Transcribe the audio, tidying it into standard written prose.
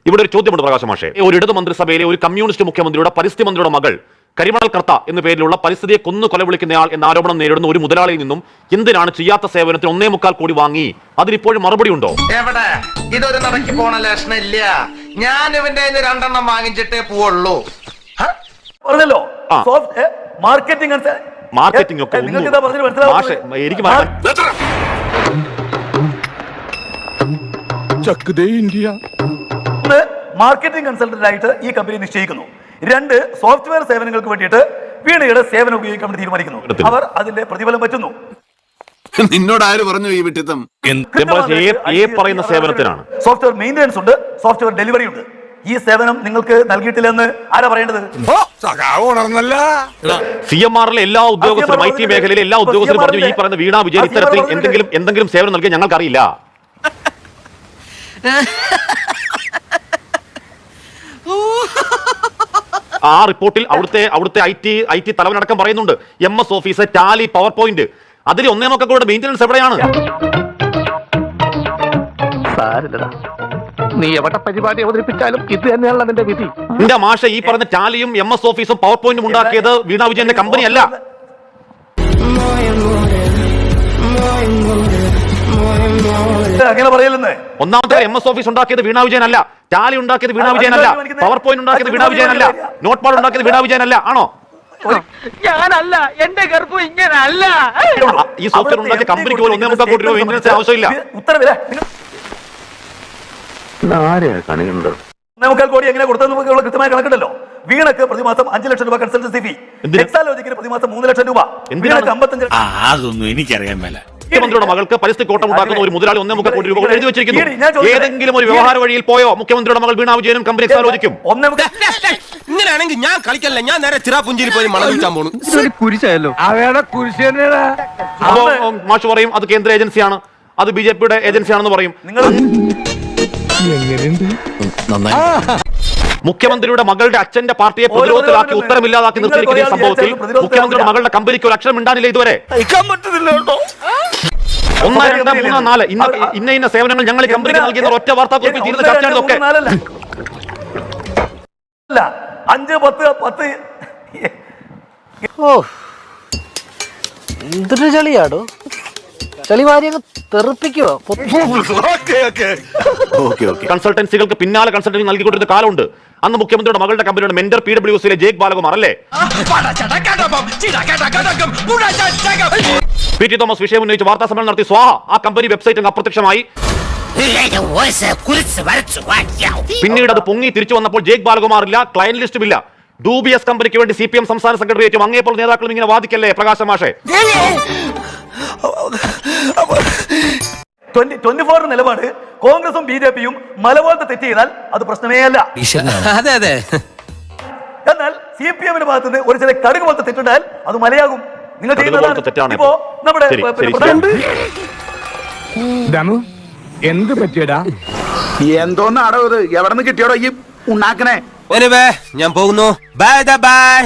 ഇവിടെ ഒരു ചോദ്യമുണ്ട് പ്രകാശ് മാഷേ. ഒരു ഇടതു മന്ത്രിസഭയിലെ ഒരു കമ്മ്യൂണിസ്റ്റ് മുഖ്യമന്ത്രിയുടെ പരിസ്ഥിതി മന്ത്രിയുടെ മകൾ കരിമണൽ കർത്ത എന്ന പേരിലുള്ള പരിസ്ഥിതിയെ കൊന്നു കൊലവിളിക്കുന്നയാൾ എന്ന ആരോപണം നേരിടുന്ന ഒരു മുതലാളിയിൽ നിന്നും എന്തിനാണ് ചെയ്യാത്ത സേവനത്തിന് 1.25 കോടി വാങ്ങി? അതിനിപ്പോഴും മറുപടി ഉണ്ടോ? എവിടെ ഇതൊരു നടക്കി പോണ ലക്ഷണില്ല. ഞാൻ ഇവന്റെ 2 വാങ്ങിച്ചിട്ടേ പോവുള്ളൂ. പറഞ്ഞല്ലോ മാർക്കറ്റിംഗ് ഒക്കെ എനിക്ക് മാർക്കറ്റിംഗ് കൺസൾട്ടന്റ് ആയിട്ട് ഈ കമ്പനി നിശ്ചയിക്കുന്നു. 2 സോഫ്റ്റ്വെയർ സേവനങ്ങൾക്ക് വേണ്ടിയിട്ട് വീണയുടെ സേവനം ഉപയോഗിക്കാൻ വേണ്ടി തീരുമാനിക്കുന്നു. അവർ അതിന്റെ പ്രതിഫലം പറ്റുന്നു. നിന്നോട് ആര് പറഞ്ഞു ഈ വിട്ടിത്തം? പറയുന്ന സേവനത്തിനാണ് സോഫ്റ്റ്വെയർ മെയിൻ്റെനൻസ് ഉണ്ട്, സോഫ്റ്റ്വെയർ ഡെലിവറി ഉണ്ട്. ഈ സേവനം നിങ്ങൾക്ക് നൽകിയിട്ടില്ലെന്ന് ആരാ പറയേണ്ടത്? CMRലെ എല്ലാ ഉദ്യോഗസ്ഥരും IT മേഖലയിലെ എല്ലാ ഉദ്യോഗസ്ഥരും പറഞ്ഞു ഈ പറയുന്ന വീണ വിജയൻ ഇത്തരത്തിൽ എന്തെങ്കിലും സേവനം നൽകിയ ഞങ്ങൾക്കറിയില്ല. ആ റിപ്പോർട്ടിൽ അവിടുത്തെ IT തലവനടക്കം പറയുന്നുണ്ട്. MS office, Tally, power point, അതിൽ 1.25 കോടിയുടെ മെയിൻ്റനൻസ് എവിടെയാണ്? നീ എവിടെ പരിപാടി അവതരിപ്പിച്ചാലും ഇത് തന്നെയാണല്ലോ നിന്റെ വിധി. എന്റെ മാഷ, ഈ പറഞ്ഞ ടാലിയും MS ഓഫീസും പവർ പോയിന്റും ഉണ്ടാക്കിയത് വീണ വിജയന്റെ കമ്പനി അല്ല. അങ്ങനെ പറയലെന്ന്. ഒന്നാമത്തെ MS ഓഫീസ് ഉണ്ടാക്കിയത് വീണ വിജയൻ അല്ല, ടാലി ഉണ്ടാക്കിയത് വീണ വിജയൻ അല്ല, പവർ പോയിന്റ് ഉണ്ടാക്കിയത് വീണ വിജയൻ അല്ല, നോട്ട് പാഡ് ഉണ്ടാക്കിയത് വീണ വിജയൻ അല്ല. ആണോ? ഞാനല്ല, എന്റെ ഗർഭം ഇങ്ങനല്ല. ഈ സോഫ്റ്റ്വെയർ ഉണ്ടാക്കിയ കമ്പനിക്ക് പോലും 1.25 കോടി രൂപ മെയിൻ്റനൻസ് ആവശ്യമില്ല. ഉത്തരവില്ല. 1.25 കോടി എങ്ങനെ കൊടുത്തതെന്ന് കൃത്യമായ കണക്കുണ്ടല്ലോ. വീണക്ക് പ്രതിമാസം 5 ലക്ഷം രൂപ കൺസൾട്ടൻസി ഫീ, എക്സാലോജിക്കിന് പ്രതിമാസം 3 ലക്ഷം രൂപ. അതൊന്നും എനിക്കറിയാൻ മേല. മുഖ്യമന്ത്രിയുടെ മകൾക്ക് പരിസ്ഥിതി കോട്ടം ഉണ്ടാക്കുന്ന ഒരു മുതലാളി 1.25 കോടി രൂപ എഴുതി വെച്ചിരിക്കുന്നു. ഏതെങ്കിലും ഒരു വ്യവഹാര വഴിയിൽ പോയോ മുഖ്യമന്ത്രിയുടെ മകൾ വീണ വിജയനും കമ്പനി എക്സാലോജിക്കും? ഇങ്ങനെയാണെങ്കിൽ ഞാൻ കളിക്കല്ല, ഞാൻ നേരെ ചിറാപുഞ്ചിയിൽ പോയി മണം വിൽക്കാൻ പോണു. കുരിശായല്ലോ. അപ്പോ മാഷ് പറയും അത് കേന്ദ്ര ഏജൻസിയാണ്, അത് BJPയുടെ ഏജൻസിയാണെന്ന് പറയും. മുഖ്യമന്ത്രിയുടെ മകളുടെ അച്ഛന്റെ പാർട്ടിയെ പ്രതിരോധത്തിലാക്കി ഉത്തരമില്ലാതാക്കി നിർത്തിയിരിക്കുന്ന സംഭവത്തിൽ മുഖ്യമന്ത്രിയുടെ മകളുടെ കമ്പനിക്ക് ഒരു അക്ഷരം മിണ്ടാനില്ല ഇതുവരെ. 1, 2, 3, 4 ഇന്ന സേവനങ്ങൾ ഞങ്ങൾ ഈ കമ്പനിക്ക് നൽകിയെന്ന ഒറ്റ വാർത്താക്കുറിപ്പിൽ ചെയ്യുന്ന ചർച്ചയാണിതൊക്കെ. 5, 10 എന്തൊരു ചളിയാടോ, ചളി വാരിയൊക്കെ തെറിപ്പിക്കുവോ? കൺസൾട്ടൻസികൾക്ക് പിന്നാലെ കൺസൾട്ടൻസി നൽകിക്കൊണ്ടിരുന്ന കാലമുണ്ട്. അന്ന് മുഖ്യമന്ത്രിയുടെ മകളുടെ കമ്പനിയുടെ മെന്റർ PWCയിലെ ജേക്ക് ബാലകുമാർ അല്ലേ? PT തോമസ് വിഷയം ഉന്നയിച്ച് വാർത്താ സമ്മേളനം നടത്തി സ്വാഹ. ആ കമ്പനി വെബ്സൈറ്റ് അപ്രത്യക്ഷമായി. പിന്നീട് അത് പൊങ്ങി തിരിച്ചു വന്നപ്പോൾ ജേക്ക് ബാലകുമാർ ഇല്ല, ക്ലയന്റ് ലിസ്റ്റും ഇല്ല. ഡൂബിയസ് കമ്പനിക്ക് വേണ്ടി CPM സംസ്ഥാന സെക്രട്ടേറിയറ്റും അങ്ങേപ്പോൾ നേതാക്കളും ഇങ്ങനെ വാദിക്കല്ലേ പ്രകാശ മാഷേ? 24 നിലപാട് കോൺഗ്രസും BJPയും മലപോലത്തെ തെറ്റ് ചെയ്താൽ അത് പ്രശ്നമേ അല്ല. അതെ അതെ. എന്നാൽ CPMന്റെ ഭാഗത്തുനിന്ന് ഒരു ചില കടുക് പോലത്തെ തെറ്റുണ്ടായാൽ അത് മലയാകും. നിങ്ങൾ ചെയ്യുന്നതാണ്. ഇപ്പോ നമ്മുടെ എന്ത് പറ്റിയടാ? എന്തോന്നാടോ ഇത്? എവിടെ നിന്ന് കിട്ടിയോടോ ഈ ഉണ്ടാക്കണേ? ഞാൻ പോകുന്നു. Bye bye.